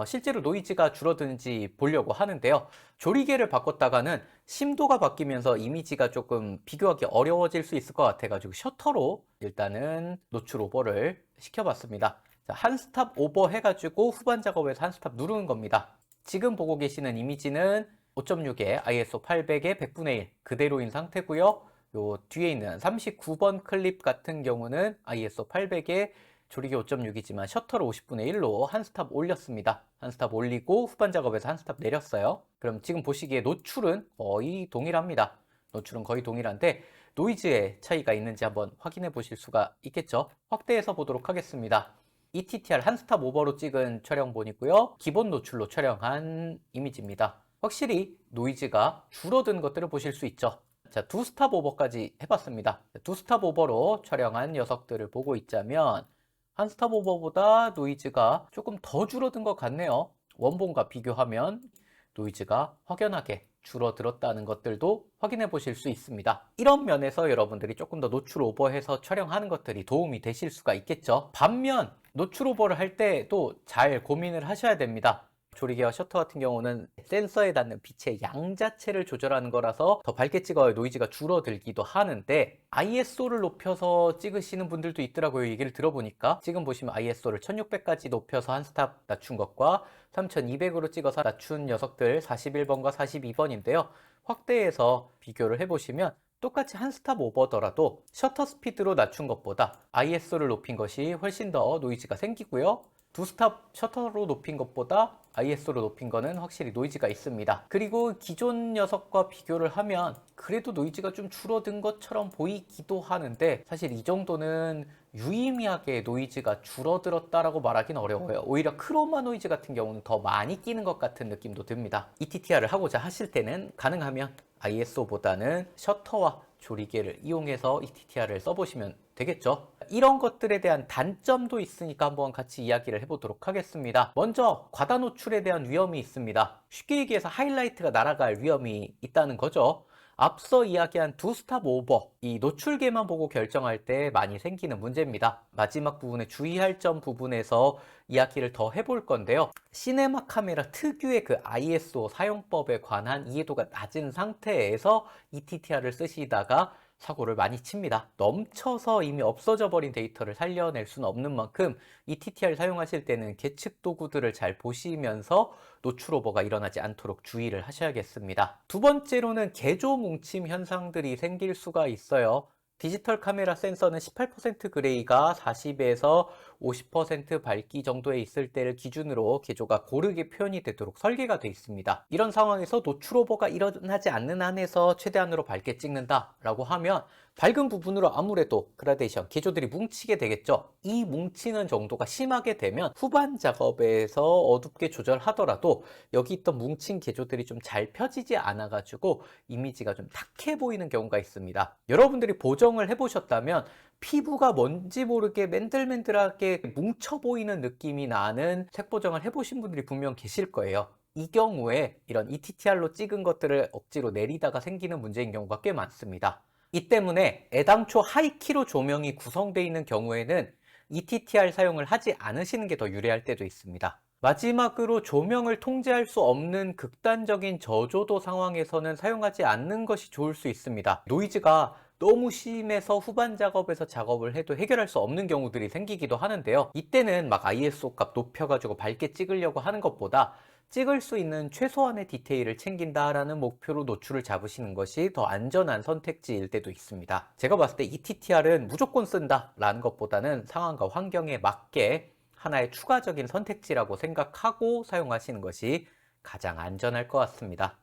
실제로 노이즈가 줄어드는지 보려고 하는데요. 조리개를 바꿨다가는 심도가 바뀌면서 이미지가 조금 비교하기 어려워질 수 있을 것 같아가지고 셔터로 일단은 노출 오버를 시켜봤습니다. 자, 한 스탑 오버 해가지고 후반 작업에서 한 스탑 누르는 겁니다. 지금 보고 계시는 이미지는 5.6에 ISO 800에 100분의 1 그대로인 상태고요. 요 뒤에 있는 39번 클립 같은 경우는 ISO 800에 조리개 5.6이지만 셔터를 50분의 1로 한 스탑 올렸습니다. 한 스탑 올리고 후반 작업에서 한 스탑 내렸어요. 그럼 지금 보시기에 노출은 거의 동일합니다. 노출은 거의 동일한데 노이즈의 차이가 있는지 한번 확인해 보실 수가 있겠죠. 확대해서 보도록 하겠습니다. ETTR 한 스탑 오버로 찍은 촬영본이고요. 기본 노출로 촬영한 이미지입니다. 확실히 노이즈가 줄어든 것들을 보실 수 있죠. 자, 두 스탑 오버까지 해봤습니다. 두 스탑 오버로 촬영한 녀석들을 보고 있자면 한 스탑 오버보다 노이즈가 조금 더 줄어든 것 같네요. 원본과 비교하면 노이즈가 확연하게 줄어들었다는 것들도 확인해 보실 수 있습니다. 이런 면에서 여러분들이 조금 더 노출 오버해서 촬영하는 것들이 도움이 되실 수가 있겠죠. 반면 노출 오버를 할 때도 잘 고민을 하셔야 됩니다. 조리개와 셔터 같은 경우는 센서에 닿는 빛의 양 자체를 조절하는 거라서 더 밝게 찍어야 노이즈가 줄어들기도 하는데 ISO를 높여서 찍으시는 분들도 있더라고요. 얘기를 들어보니까 지금 보시면 ISO를 1600까지 높여서 한 스탑 낮춘 것과 3200으로 찍어서 낮춘 녀석들 41번과 42번인데요. 확대해서 비교를 해보시면 똑같이 한 스탑 오버더라도 셔터 스피드로 낮춘 것보다 ISO를 높인 것이 훨씬 더 노이즈가 생기고요. 두 스탑 셔터로 높인 것보다 ISO로 높인 거는 확실히 노이즈가 있습니다. 그리고 기존 녀석과 비교를 하면 그래도 노이즈가 좀 줄어든 것처럼 보이기도 하는데 사실 이 정도는 유의미하게 노이즈가 줄어들었다라고 말하기는 어려워요. 오히려 크로마 노이즈 같은 경우는 더 많이 끼는 것 같은 느낌도 듭니다. ETTR을 하고자 하실 때는 가능하면 ISO보다는 셔터와 조리개를 이용해서 ETTR을 써보시면 되겠죠. 이런 것들에 대한 단점도 있으니까 한번 같이 이야기를 해보도록 하겠습니다. 먼저 과다 노출에 대한 위험이 있습니다. 쉽게 얘기해서 하이라이트가 날아갈 위험이 있다는 거죠. 앞서 이야기한 두 스탑 오버, 이 노출계만 보고 결정할 때 많이 생기는 문제입니다. 마지막 부분에 주의할 점 부분에서 이야기를 더 해볼 건데요. 시네마 카메라 특유의 그 ISO 사용법에 관한 이해도가 낮은 상태에서 ETTR을 쓰시다가 사고를 많이 칩니다. 넘쳐서 이미 없어져 버린 데이터를 살려낼 수는 없는 만큼 ETTR 사용하실 때는 계측 도구들을 잘 보시면서 노출 오버가 일어나지 않도록 주의를 하셔야겠습니다. 두 번째로는 개조 뭉침 현상들이 생길 수가 있어요. 디지털 카메라 센서는 18% 그레이가 40에서 50% 밝기 정도에 있을 때를 기준으로 개조가 고르게 표현이 되도록 설계가 되어 있습니다. 이런 상황에서 노출 오버가 일어나지 않는 한에서 최대한으로 밝게 찍는다 라고 하면 밝은 부분으로 아무래도 그라데이션, 개조들이 뭉치게 되겠죠. 이 뭉치는 정도가 심하게 되면 후반 작업에서 어둡게 조절하더라도 여기 있던 뭉친 개조들이 좀 잘 펴지지 않아가지고 이미지가 좀 탁해 보이는 경우가 있습니다. 여러분들이 보정을 해보셨다면 피부가 뭔지 모르게 맨들맨들하게 뭉쳐 보이는 느낌이 나는 색 보정을 해보신 분들이 분명 계실 거예요. 이 경우에 이런 ETTR로 찍은 것들을 억지로 내리다가 생기는 문제인 경우가 꽤 많습니다. 이 때문에 애당초 하이키로 조명이 구성되어 있는 경우에는 ETTR 사용을 하지 않으시는 게 더 유리할 때도 있습니다. 마지막으로 조명을 통제할 수 없는 극단적인 저조도 상황에서는 사용하지 않는 것이 좋을 수 있습니다. 노이즈가 너무 심해서 후반 작업에서 작업을 해도 해결할 수 없는 경우들이 생기기도 하는데요. 이때는 막 ISO 값 높여가지고 밝게 찍으려고 하는 것보다 찍을 수 있는 최소한의 디테일을 챙긴다라는 목표로 노출을 잡으시는 것이 더 안전한 선택지일 때도 있습니다. 제가 봤을 때 ETTR은 무조건 쓴다라는 것보다는 상황과 환경에 맞게 하나의 추가적인 선택지라고 생각하고 사용하시는 것이 가장 안전할 것 같습니다.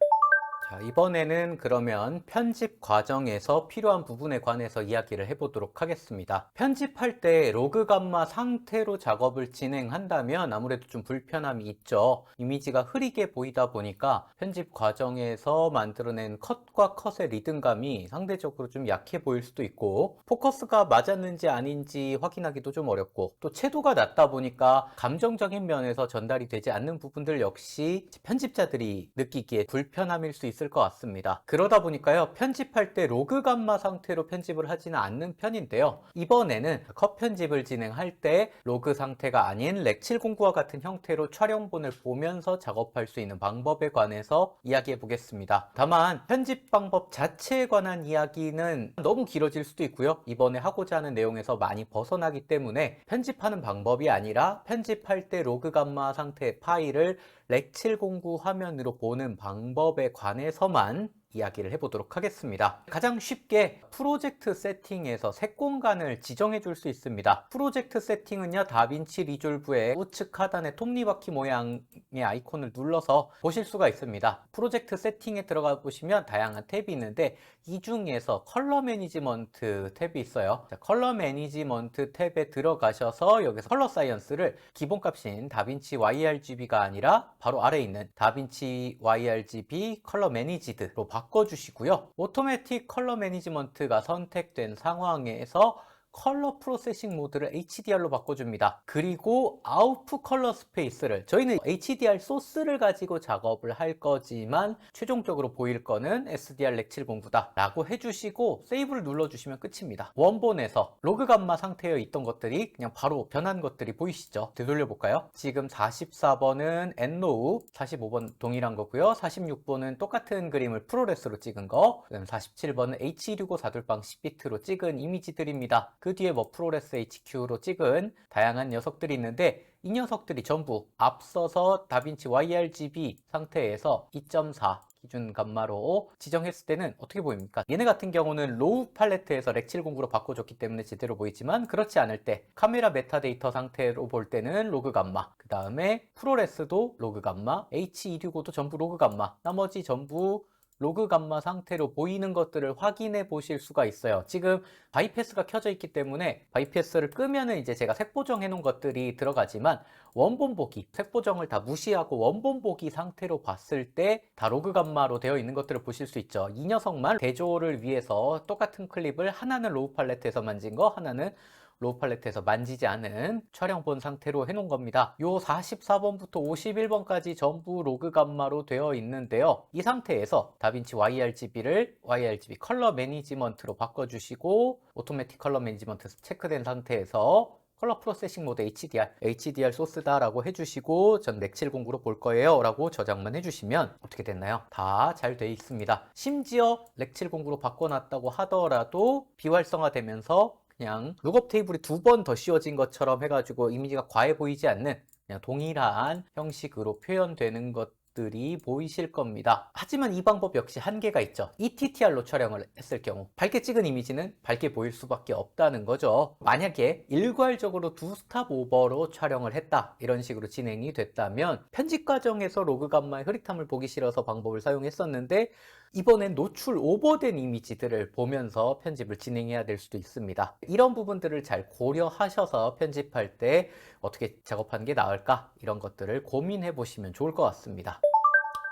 자, 이번에는 그러면 편집 과정에서 필요한 부분에 관해서 이야기를 해보도록 하겠습니다. 편집할 때 로그 감마 상태로 작업을 진행한다면 아무래도 좀 불편함이 있죠. 이미지가 흐리게 보이다 보니까 편집 과정에서 만들어낸 컷과 컷의 리듬감이 상대적으로 좀 약해 보일 수도 있고, 포커스가 맞았는지 아닌지 확인하기도 좀 어렵고, 또 채도가 낮다 보니까 감정적인 면에서 전달이 되지 않는 부분들 역시 편집자들이 느끼기에 불편함일 수 있을 것 같습니다. 그러다 보니까요, 편집할 때 로그 감마 상태로 편집을 하지는 않는 편인데요. 이번에는 컷 편집을 진행할 때 로그 상태가 아닌 렉 709와 같은 형태로 촬영본을 보면서 작업할 수 있는 방법에 관해서 이야기해 보겠습니다. 다만 편집 방법 자체에 관한 이야기는 너무 길어질 수도 있고요. 이번에 하고자 하는 내용에서 많이 벗어나기 때문에 편집하는 방법이 아니라 편집할 때 로그 감마 상태의 파일을 렉 709 화면으로 보는 방법에 관해서만 이야기를 해보도록 하겠습니다. 가장 쉽게 프로젝트 세팅에서 색 공간을 지정해 줄 수 있습니다. 프로젝트 세팅은요, 다빈치 리졸브의 우측 하단의 톱니바퀴 모양의 아이콘을 눌러서 보실 수가 있습니다. 프로젝트 세팅에 들어가 보시면 다양한 탭이 있는데 이 중에서 컬러 매니지먼트 탭이 있어요. 자, 컬러 매니지먼트 탭에 들어가셔서 여기서 컬러 사이언스를 기본값인 다빈치 YRGB가 아니라 바로 아래에 있는 다빈치 YRGB 컬러 매니지드로 바꿔주시고요. 오토매틱 컬러 매니지먼트가 선택된 상황에서 컬러 프로세싱 모드를 HDR로 바꿔줍니다. 그리고 아웃풋 컬러 스페이스를, 저희는 HDR 소스를 가지고 작업을 할 거지만 최종적으로 보일 거는 SDR 렉 709다 라고 해주시고 세이브를 눌러주시면 끝입니다. 원본에서 로그 감마 상태에 있던 것들이 그냥 바로 변한 것들이 보이시죠? 되돌려 볼까요? 지금 44번은 엔로우, 45번 동일한 거고요. 46번은 똑같은 그림을 프로레스로 찍은 거, 47번은 H265 4돌방 10비트로 찍은 이미지들입니다. 그 뒤에 뭐 프로레스 HQ로 찍은 다양한 녀석들이 있는데 이 녀석들이 전부 앞서서 다빈치 YRGB 상태에서 2.4 기준 감마로 지정했을 때는 어떻게 보입니까? 얘네 같은 경우는 로우 팔레트에서 렉 709로 바꿔줬기 때문에 제대로 보이지만, 그렇지 않을 때 카메라 메타데이터 상태로 볼 때는 로그 감마, 그 다음에 프로레스도 로그 감마, H265도 전부 로그 감마, 나머지 전부 로그 감마 상태로 보이는 것들을 확인해 보실 수가 있어요. 지금 바이패스가 켜져 있기 때문에 바이패스를 끄면은 이제 제가 색 보정해 놓은 것들이 들어가지만, 원본 보기, 색 보정을 다 무시하고 원본 보기 상태로 봤을 때 다 로그 감마로 되어 있는 것들을 보실 수 있죠. 이 녀석만 대조를 위해서 똑같은 클립을 하나는 로우 팔레트에서 만진 거, 하나는 로우 팔레트에서 만지지 않은 촬영본 상태로 해놓은 겁니다. 요 44번부터 51번까지 전부 로그 감마로 되어 있는데요. 이 상태에서 다빈치 YRGB를 YRGB 컬러 매니지먼트로 바꿔주시고, 오토매틱 컬러 매니지먼트 체크된 상태에서 컬러 프로세싱 모드 HDR 소스다 라고 해주시고, 전 렉 709로 볼 거예요 라고 저장만 해주시면 어떻게 됐나요? 다 잘 돼 있습니다. 심지어 렉 709로 바꿔놨다고 하더라도 비활성화되면서 그냥 룩업 테이블이 2번 더 씌워진 것처럼 해가지고 이미지가 과해 보이지 않는 그냥 동일한 형식으로 표현되는 것들이 보이실 겁니다. 하지만 이 방법 역시 한계가 있죠. ETTR로 촬영을 했을 경우 밝게 찍은 이미지는 밝게 보일 수밖에 없다는 거죠. 만약에 일괄적으로 2스탑 오버로 촬영을 했다, 이런 식으로 진행이 됐다면 편집 과정에서 로그 감마의 흐릿함을 보기 싫어서 방법을 사용했었는데 이번엔 노출 오버된 이미지들을 보면서 편집을 진행해야 될 수도 있습니다. 이런 부분들을 잘 고려하셔서 편집할 때 어떻게 작업하는 게 나을까? 이런 것들을 고민해 보시면 좋을 것 같습니다.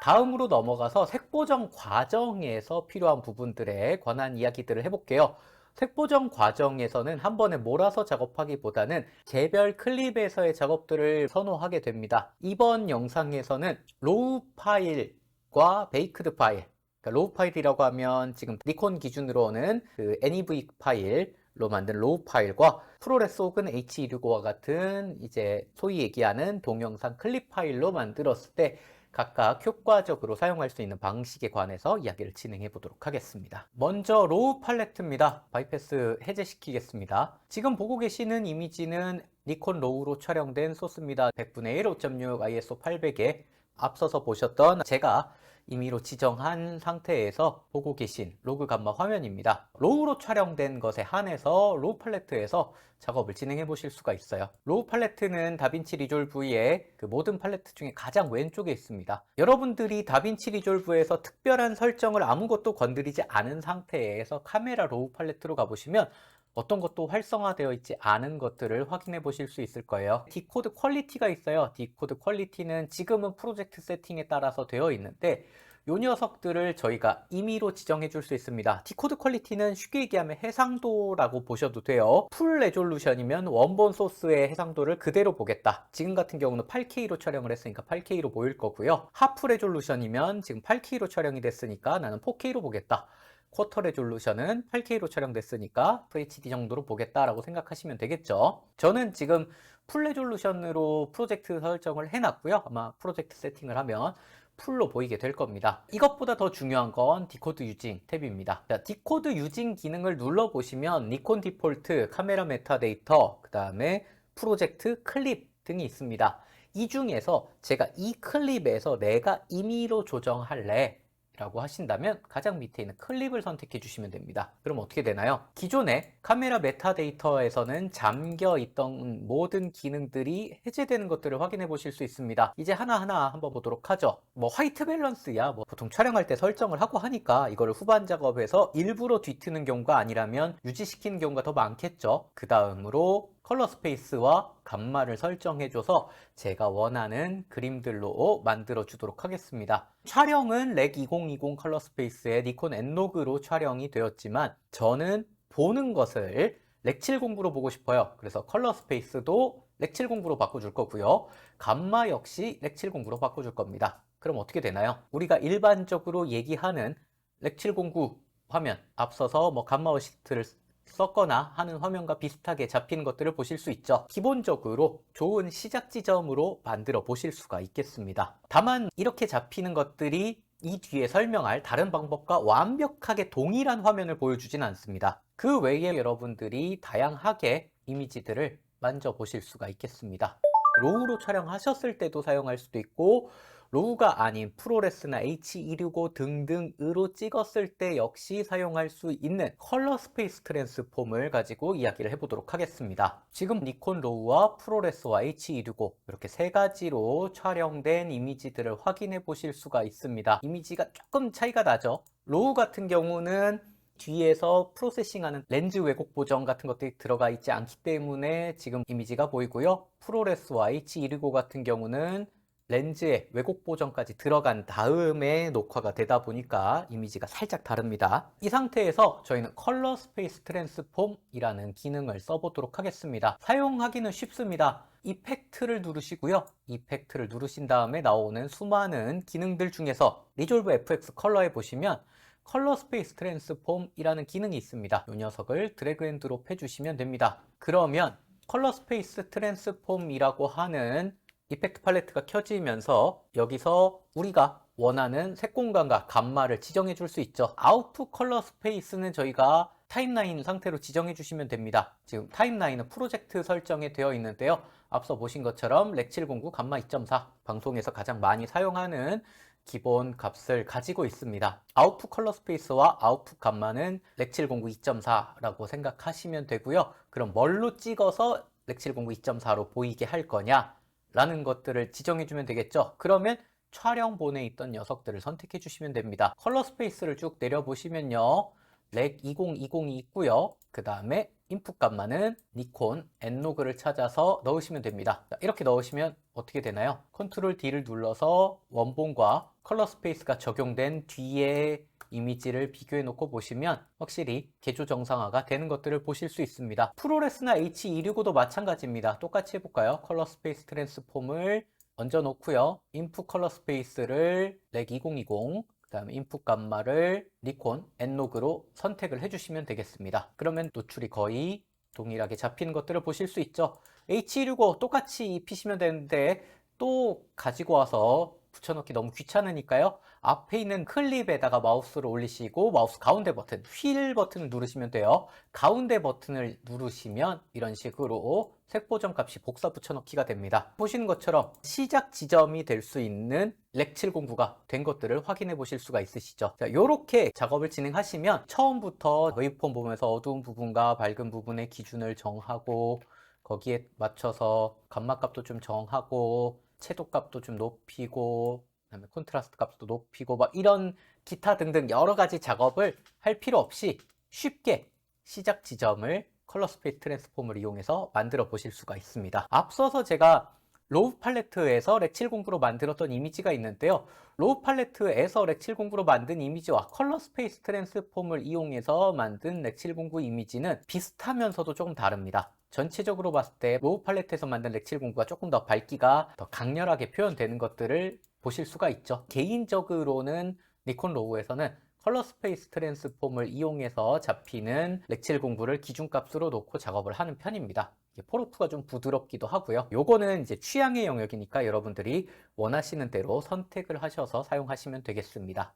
다음으로 넘어가서 색보정 과정에서 필요한 부분들에 관한 이야기들을 해볼게요. 색보정 과정에서는 한 번에 몰아서 작업하기보다는 개별 클립에서의 작업들을 선호하게 됩니다. 이번 영상에서는 로우 파일과 베이크드 파일, 그러니까 로우 파일이라고 하면 지금 니콘 기준으로는 그 NEV 파일로 만든 로우 파일과 프로레스 혹은 H265와 같은 이제 소위 얘기하는 동영상 클립 파일로 만들었을 때 각각 효과적으로 사용할 수 있는 방식에 관해서 이야기를 진행해 보도록 하겠습니다. 먼저 로우 팔레트입니다. 바이패스 해제시키겠습니다. 지금 보고 계시는 이미지는 니콘 로우로 촬영된 소스입니다. 100분의 1 5.6 ISO 800에 앞서서 보셨던 제가 임의로 지정한 상태에서 보고 계신 로그 감마 화면입니다. 로우로 촬영된 것에 한해서 로우 팔레트에서 작업을 진행해 보실 수가 있어요. 로우 팔레트는 다빈치 리졸브의 그 모든 팔레트 중에 가장 왼쪽에 있습니다. 여러분들이 다빈치 리졸브에서 특별한 설정을 아무것도 건드리지 않은 상태에서 카메라 로우 팔레트로 가보시면 어떤 것도 활성화되어 있지 않은 것들을 확인해 보실 수 있을 거예요. 디코드 퀄리티가 있어요. 디코드 퀄리티는 지금은 프로젝트 세팅에 따라서 되어 있는데 이 녀석들을 저희가 임의로 지정해 줄 수 있습니다. 디코드 퀄리티는 쉽게 얘기하면 해상도라고 보셔도 돼요. 풀 레졸루션이면 원본 소스의 해상도를 그대로 보겠다. 지금 같은 경우는 8K로 촬영을 했으니까 8K로 보일 거고요. 하프 레졸루션이면 지금 8K로 촬영이 됐으니까 나는 4K로 보겠다. 쿼터 레졸루션은 8K로 촬영됐으니까 FHD 정도로 보겠다라고 생각하시면 되겠죠. 저는 지금 풀 레졸루션으로 프로젝트 설정을 해놨고요. 아마 프로젝트 세팅을 하면 풀로 보이게 될 겁니다. 이것보다 더 중요한 건 디코드 유징 탭입니다. 자, 디코드 유징 기능을 눌러보시면 니콘 디폴트, 카메라 메타데이터, 그 다음에 프로젝트, 클립 등이 있습니다. 이 중에서 제가 이 클립에서 내가 임의로 조정할래 라고 하신다면 가장 밑에 있는 클립을 선택해 주시면 됩니다. 그럼 어떻게 되나요? 기존에 카메라 메타데이터에서는 잠겨 있던 모든 기능들이 해제되는 것들을 확인해 보실 수 있습니다. 이제 하나하나 한번 보도록 하죠. 뭐 화이트 밸런스야 뭐 보통 촬영할 때 설정을 하고 하니까 이거를 후반 작업에서 일부러 뒤트는 경우가 아니라면 유지시키는 경우가 더 많겠죠. 그 다음으로 컬러 스페이스와 감마를 설정해줘서 제가 원하는 그림들로 만들어 주도록 하겠습니다. 촬영은 렉 2020 컬러 스페이스의 니콘 N로그로 촬영이 되었지만 저는 보는 것을 렉 709로 보고 싶어요. 그래서 컬러 스페이스도 렉 709로 바꿔줄 거고요. 감마 역시 렉 709로 바꿔줄 겁니다. 그럼 어떻게 되나요? 우리가 일반적으로 얘기하는 렉 709 화면, 앞서서 뭐 감마 어시스트를 썼거나 하는 화면과 비슷하게 잡히는 것들을 보실 수 있죠. 기본적으로 좋은 시작 지점으로 만들어 보실 수가 있겠습니다. 다만 이렇게 잡히는 것들이 이 뒤에 설명할 다른 방법과 완벽하게 동일한 화면을 보여주진 않습니다. 그 외에 여러분들이 다양하게 이미지들을 만져보실 수가 있겠습니다. 로우로 촬영하셨을 때도 사용할 수도 있고 로우가 아닌 프로레스나 H265 등등으로 찍었을 때 역시 사용할 수 있는 컬러 스페이스 트랜스폼을 가지고 이야기를 해보도록 하겠습니다. 지금 니콘 로우와 프로레스와 H265 이렇게 세 가지로 촬영된 이미지들을 확인해 보실 수가 있습니다. 이미지가 조금 차이가 나죠. 로우 같은 경우는 뒤에서 프로세싱하는 렌즈 왜곡 보정 같은 것들이 들어가 있지 않기 때문에 지금 이미지가 보이고요. 프로레스와 H265 같은 경우는 렌즈에 왜곡 보정까지 들어간 다음에 녹화가 되다 보니까 이미지가 살짝 다릅니다. 이 상태에서 저희는 컬러 스페이스 트랜스폼이라는 기능을 써보도록 하겠습니다. 사용하기는 쉽습니다. 이펙트를 누르시고요. 이펙트를 누르신 다음에 나오는 수많은 기능들 중에서 리졸브 FX 컬러에 보시면 컬러 스페이스 트랜스폼이라는 기능이 있습니다. 이 녀석을 드래그 앤 드롭 해주시면 됩니다. 그러면 컬러 스페이스 트랜스폼이라고 하는 이펙트 팔레트가 켜지면서 여기서 우리가 원하는 색 공간과 감마를 지정해 줄 수 있죠. 아웃풋 컬러 스페이스는 저희가 타임라인 상태로 지정해 주시면 됩니다. 지금 타임라인은 프로젝트 설정에 되어 있는데요. 앞서 보신 것처럼 렉 709 감마 2.4 방송에서 가장 많이 사용하는 기본 값을 가지고 있습니다. 아웃풋 컬러 스페이스와 아웃풋 감마는 렉 709 2.4라고 생각하시면 되고요. 그럼 뭘로 찍어서 렉 709 2.4로 보이게 할 거냐? 라는 것들을 지정해 주면 되겠죠. 그러면 촬영본에 있던 녀석들을 선택해 주시면 됩니다. 컬러 스페이스를 쭉 내려보시면요. 렉 2020이 있고요. 그 다음에 인풋 값만은 니콘 N로그를 찾아서 넣으시면 됩니다. 자, 이렇게 넣으시면 어떻게 되나요? 컨트롤 D를 눌러서 원본과 컬러 스페이스가 적용된 뒤에 이미지를 비교해 놓고 보시면 확실히 개조 정상화가 되는 것들을 보실 수 있습니다. 프로레스나 H265도 마찬가지입니다. 똑같이 해볼까요? 컬러 스페이스 트랜스폼을 얹어 놓고요. 인풋 컬러 스페이스를 렉 2020, 그 다음에 인풋 감마를 니콘 N로그로 선택을 해주시면 되겠습니다. 그러면 노출이 거의 동일하게 잡히는 것들을 보실 수 있죠. H265 똑같이 입히시면 되는데 또 가지고 와서 붙여넣기 너무 귀찮으니까요. 앞에 있는 클립에다가 마우스를 올리시고 마우스 가운데 버튼, 휠 버튼을 누르시면 돼요. 가운데 버튼을 누르시면 이런 식으로 색 보정 값이 복사 붙여넣기가 됩니다. 보시는 것처럼 시작 지점이 될 수 있는 렉 709가 된 것들을 확인해 보실 수가 있으시죠. 자, 이렇게 작업을 진행하시면 처음부터 웨이브폼 보면서 어두운 부분과 밝은 부분의 기준을 정하고 거기에 맞춰서 감마 값도 좀 정하고 채도 값도 좀 높이고 그다음에 콘트라스트 값도 높이고 막 이런 기타 등등 여러 가지 작업을 할 필요 없이 쉽게 시작 지점을 컬러 스페이스 트랜스폼을 이용해서 만들어 보실 수가 있습니다. 앞서서 제가 로우 팔레트에서 렉 709로 만들었던 이미지가 있는데요. 로우 팔레트에서 렉 709로 만든 이미지와 컬러 스페이스 트랜스폼을 이용해서 만든 렉 709 이미지는 비슷하면서도 조금 다릅니다. 전체적으로 봤을 때 로우 팔레트에서 만든 렉 709가 조금 더 밝기가 더 강렬하게 표현되는 것들을 보실 수가 있죠. 개인적으로는 니콘 로우에서는 컬러 스페이스 트랜스폼을 이용해서 잡히는 렉 709를 기준값으로 놓고 작업을 하는 편입니다. 포르프가 좀 부드럽기도 하고요. 요거는 이제 취향의 영역이니까 여러분들이 원하시는 대로 선택을 하셔서 사용하시면 되겠습니다.